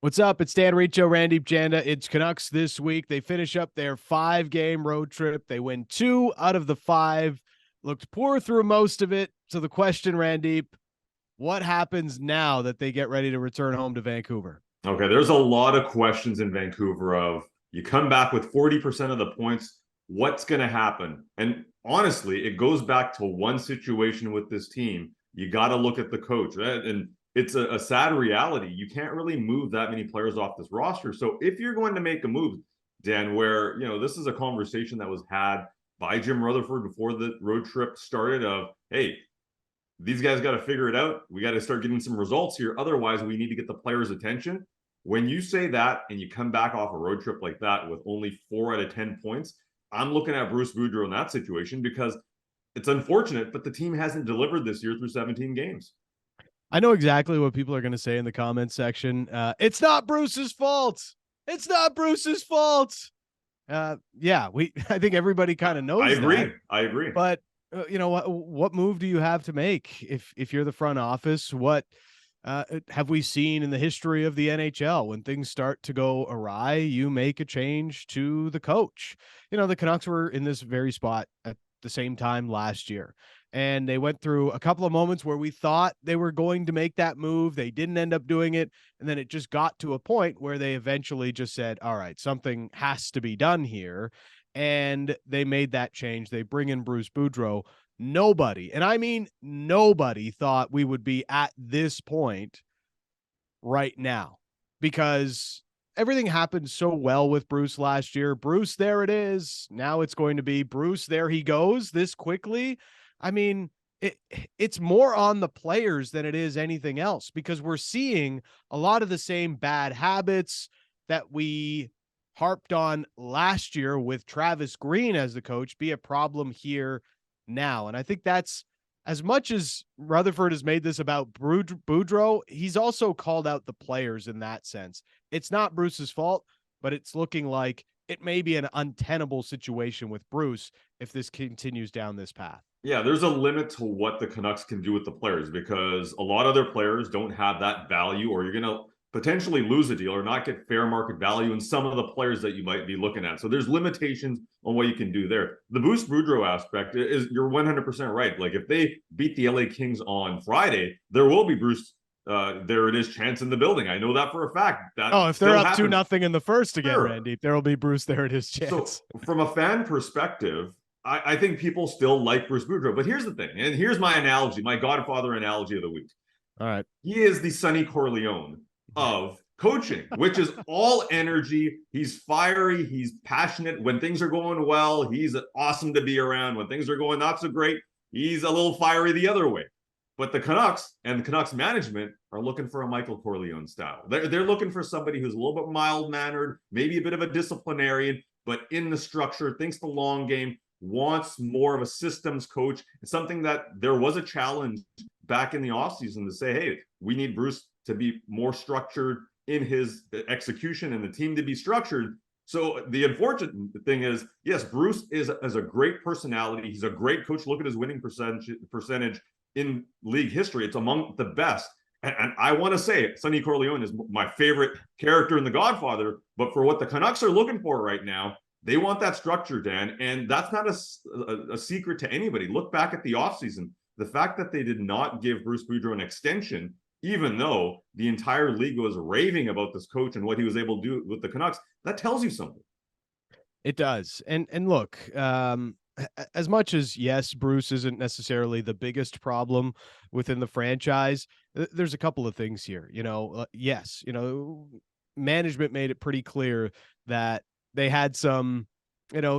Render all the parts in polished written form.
What's up? It's Dan Riccio, Randip Janda. It's Canucks this week. They finish up their 5-game road trip. They win 2 out of the 5. Looked poor through most of it. So the question, Randip, what happens now that they get ready to return home to Vancouver? Okay, there's a lot of questions in Vancouver of you come back with 40% of the points, what's going to happen? And honestly, it goes back to one situation with this team. You got to look at the coach. And it's a sad reality. You can't really move that many players off this roster. So if you're going to make a move, Dan, where, this is a conversation that was had by Jim Rutherford before the road trip started of, hey, these guys got to figure it out. We got to start getting some results here. Otherwise, we need to get the players' attention. When you say that and you come back off a road trip like that with only 4 out of 10 points, I'm looking at Bruce Boudreau in that situation because it's unfortunate, but the team hasn't delivered this year through 17 games. I know exactly what people are going to say in the comments section. It's not Bruce's fault. It's not Bruce's fault. I think everybody kind of knows. I agree. But what move do you have to make if you're the front office? What have we seen in the history of the NHL? When things start to go awry, you make a change to the coach. The Canucks were in this very spot at the same time last year, and they went through a couple of moments where we thought they were going to make that move. They didn't end up doing it, and then it just got to a point where they eventually just said, all right, something has to be done here. And they made that change. They bring in Bruce Boudreau. Nobody, and I mean nobody, thought we would be at this point right now, because everything happened so well with Bruce last year. Bruce, there it is. Now it's going to be Bruce, there he goes this quickly. I mean, it's more on the players than it is anything else, because we're seeing a lot of the same bad habits that we harped on last year with Travis Green as the coach be a problem here now. And I think that's, as much as Rutherford has made this about Boudreau, he's also called out the players in that sense. It's not Bruce's fault, but it's looking like it may be an untenable situation with Bruce if this continues down this path. Yeah, there's a limit to what the Canucks can do with the players because a lot of their players don't have that value, or you're going to potentially lose a deal or not get fair market value in some of the players that you might be looking at. So there's limitations on what you can do there. The Bruce Boudreau aspect is, you're 100% right. Like if they beat the LA Kings on Friday, there will be Bruce there it is chance in the building. I know that for a fact. That if they're up 2-0 in the first again, sure. Randy, there will be Bruce there at his chance. So from a fan perspective, I think people still like Bruce Boudreau. But here's the thing, and here's my analogy, my Godfather analogy of the week. All right. He is the Sonny Corleone of coaching, which is all energy. He's fiery. He's passionate. When things are going well, he's awesome to be around. When things are going not so great, he's a little fiery the other way. But the Canucks and the Canucks management are looking for a Michael Corleone style. They're looking for somebody who's a little bit mild-mannered, maybe a bit of a disciplinarian, but in the structure, thinks the long game, wants more of a systems coach. It's something that there was a challenge back in the offseason to say, hey, we need Bruce to be more structured in his execution and the team to be structured. So the unfortunate thing is, yes, Bruce is a great personality. He's a great coach. Look at his winning percentage in league history. It's among the best. And I want to say Sonny Corleone is my favorite character in The Godfather. But for what the Canucks are looking for right now, they want that structure, Dan. And that's not a secret to anybody. Look back at the offseason. The fact that they did not give Bruce Boudreau an extension, even though the entire league was raving about this coach and what he was able to do with the Canucks, that tells you something. It does. And look, as much as, yes, Bruce isn't necessarily the biggest problem within the franchise, there's a couple of things here. Yes, management made it pretty clear that they had some,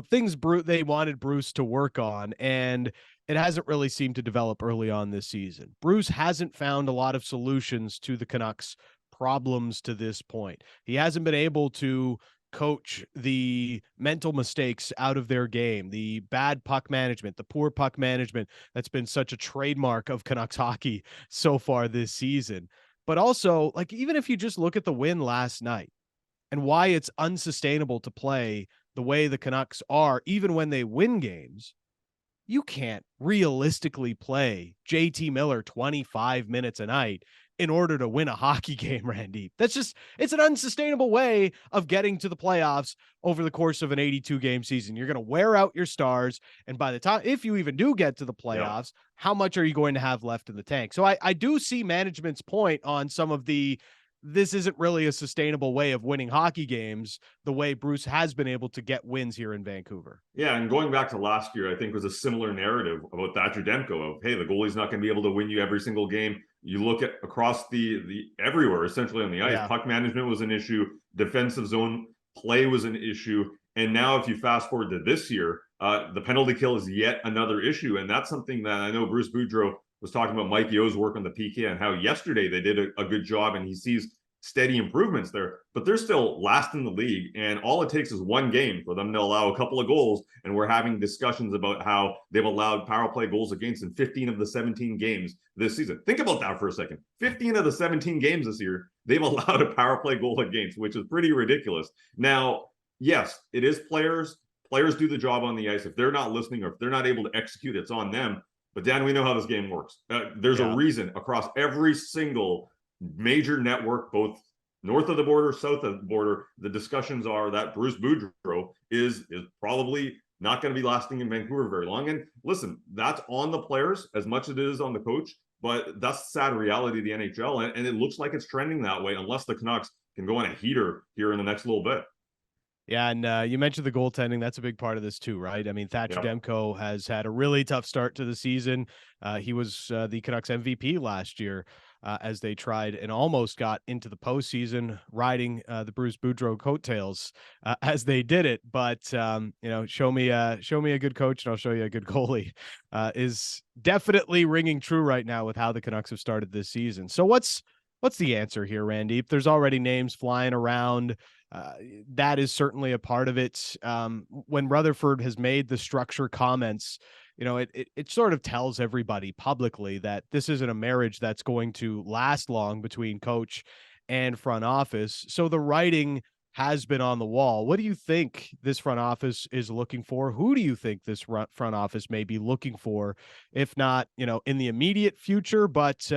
things they wanted Bruce to work on, and it hasn't really seemed to develop early on this season. Bruce hasn't found a lot of solutions to the Canucks' problems to this point. He hasn't been able to coach the mental mistakes out of their game, the bad puck management, the poor puck management that's been such a trademark of Canucks hockey so far this season. But also, like, even if you just look at the win last night and why it's unsustainable to play the way the Canucks are, even when they win games, you can't realistically play JT Miller 25 minutes a night in order to win a hockey game, Randy. It's an unsustainable way of getting to the playoffs over the course of an 82 game season. You're going to wear out your stars. And by the time, if you even do get to the playoffs, how much are you going to have left in the tank? So I do see management's point on some of this isn't really a sustainable way of winning hockey games the way Bruce has been able to get wins here in Vancouver. Yeah, and going back to last year, I think was a similar narrative about Thatcher Demko of, hey, the goalie's not going to be able to win you every single game. You look at across the everywhere, essentially on the ice, puck management was an issue, defensive zone play was an issue, and now if you fast forward to this year, the penalty kill is yet another issue, and that's something that I know Bruce Boudreau was talking about Mike Yo's work on the PK and how yesterday they did a good job, and he sees steady improvements there, but they're still last in the league. And all it takes is one game for them to allow a couple of goals. And we're having discussions about how they've allowed power play goals against in 15 of the 17 games this season. Think about that for a second. 15 of the 17 games this year, they've allowed a power play goal against, which is pretty ridiculous. Now, yes, it is players. Players do the job on the ice. If they're not listening or if they're not able to execute, it's on them. But Dan, we know how this game works. There's a reason across every single major network, both north of the border, south of the border, the discussions are that Bruce Boudreau is probably not going to be lasting in Vancouver very long. And listen, that's on the players as much as it is on the coach, but that's the sad reality of the NHL. And it looks like it's trending that way unless the Canucks can go on a heater here in the next little bit. Yeah, and you mentioned the goaltending. That's a big part of this too, right? I mean, Thatcher Demko has had a really tough start to the season. He was the Canucks MVP last year as they tried and almost got into the postseason, riding the Bruce Boudreau coattails as they did it. But show me a good coach, and I'll show you a good goalie is definitely ringing true right now with how the Canucks have started this season. So what's the answer here, Randip? There's already names flying around. That is certainly a part of it. When Rutherford has made the structure comments, it sort of tells everybody publicly that this isn't a marriage that's going to last long between coach and front office. So the writing has been on the wall. What do you think this front office is looking for? Who do you think this front office may be looking for, if not, in the immediate future, but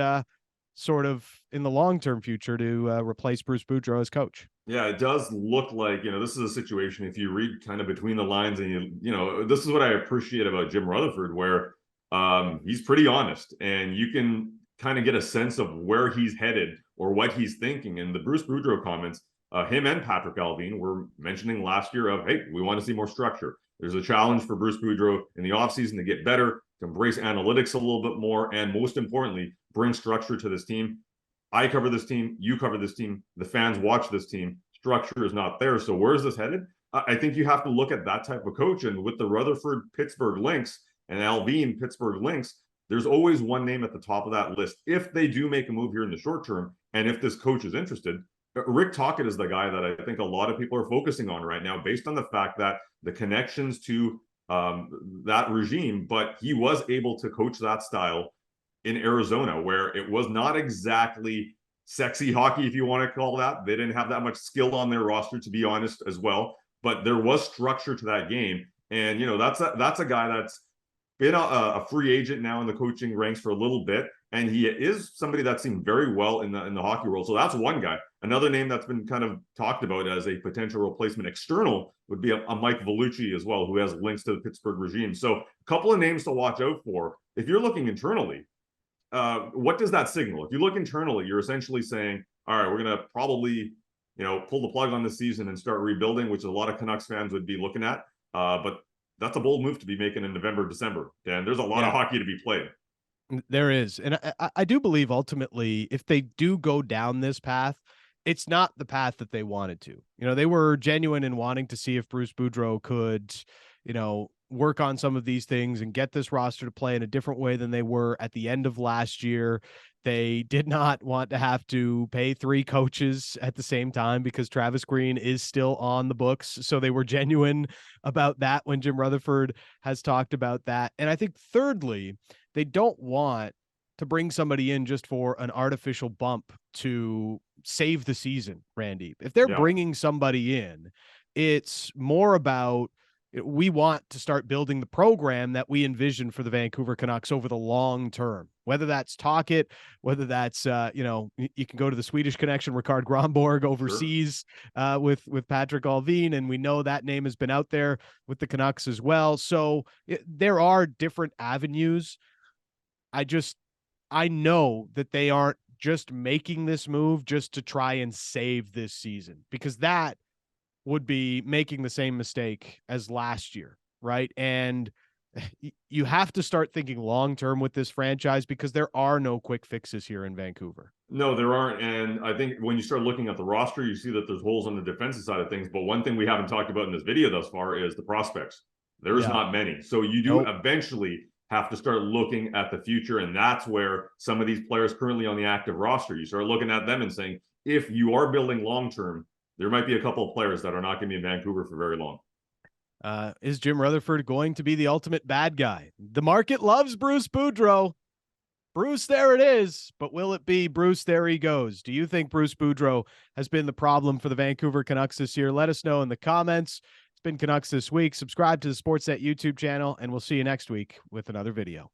sort of in the long-term future to replace Bruce Boudreau as coach? Yeah, it does look like, this is a situation, if you read kind of between the lines and this is what I appreciate about Jim Rutherford, where he's pretty honest and you can kind of get a sense of where he's headed or what he's thinking. And the Bruce Boudreau comments, him and Patrick Alvin were mentioning last year of, hey, we want to see more structure. There's a challenge for Bruce Boudreau in the offseason to get better, to embrace analytics a little bit more, and most importantly, bring structure to this team. I cover this team, you cover this team, the fans watch this team. Structure is not there. So where's this headed? I think you have to look at that type of coach. And with the Rutherford Pittsburgh links and Alvin Pittsburgh links, there's always one name at the top of that list. If they do make a move here in the short term, and if this coach is interested, Rick Tocchet is the guy that I think a lot of people are focusing on right now, based on the fact that the connections to that regime, but he was able to coach that style in Arizona, where it was not exactly sexy hockey, if you want to call that. They didn't have that much skill on their roster, to be honest, as well. But there was structure to that game. And, that's a guy that's been a free agent now in the coaching ranks for a little bit. And he is somebody that's seen very well in the hockey world. So that's one guy. Another name that's been kind of talked about as a potential replacement external would be a Mike Vellucci as well, who has links to the Pittsburgh regime. So a couple of names to watch out for. If you're looking internally, what does that signal? If you look internally, you're essentially saying, all right, we're going to probably, pull the plug on this season and start rebuilding, which a lot of Canucks fans would be looking at. But that's a bold move to be making in November, December. And there's a lot of hockey to be played. There is. And I do believe ultimately, if they do go down this path, it's not the path that they wanted to. They were genuine in wanting to see if Bruce Boudreau could, work on some of these things and get this roster to play in a different way than they were at the end of last year. They did not want to have to pay 3 coaches at the same time because Travis Green is still on the books. So they were genuine about that when Jim Rutherford has talked about that. And I think thirdly, they don't want to bring somebody in just for an artificial bump to save the season, Randy. If they're bringing somebody in, it's more about, we want to start building the program that we envision for the Vancouver Canucks over the long term. whether that's Talkit, whether that's, you can go to the Swedish connection, Rikard Gromborg Sure. overseas with Patrick Alvin. And we know that name has been out there with the Canucks as well. So there are different avenues. I know that they aren't just making this move just to try and save this season, because that would be making the same mistake as last year, right? And you have to start thinking long term with this franchise, because there are no quick fixes here in Vancouver. No, there aren't. And I think when you start looking at the roster, you see that there's holes on the defensive side of things. But one thing we haven't talked about in this video thus far is the prospects. There's not many. So you do eventually have to start looking at the future. And that's where some of these players currently on the active roster, you start looking at them and saying, if you are building long term, there might be a couple of players that are not going to be in Vancouver for very long. Is Jim Rutherford going to be the ultimate bad guy? The market loves Bruce Boudreau. Bruce, there it is. But will it be Bruce, there he goes? Do you think Bruce Boudreau has been the problem for the Vancouver Canucks this year? Let us know in the comments. It's been Canucks This Week. Subscribe to the Sportsnet YouTube channel, and we'll see you next week with another video.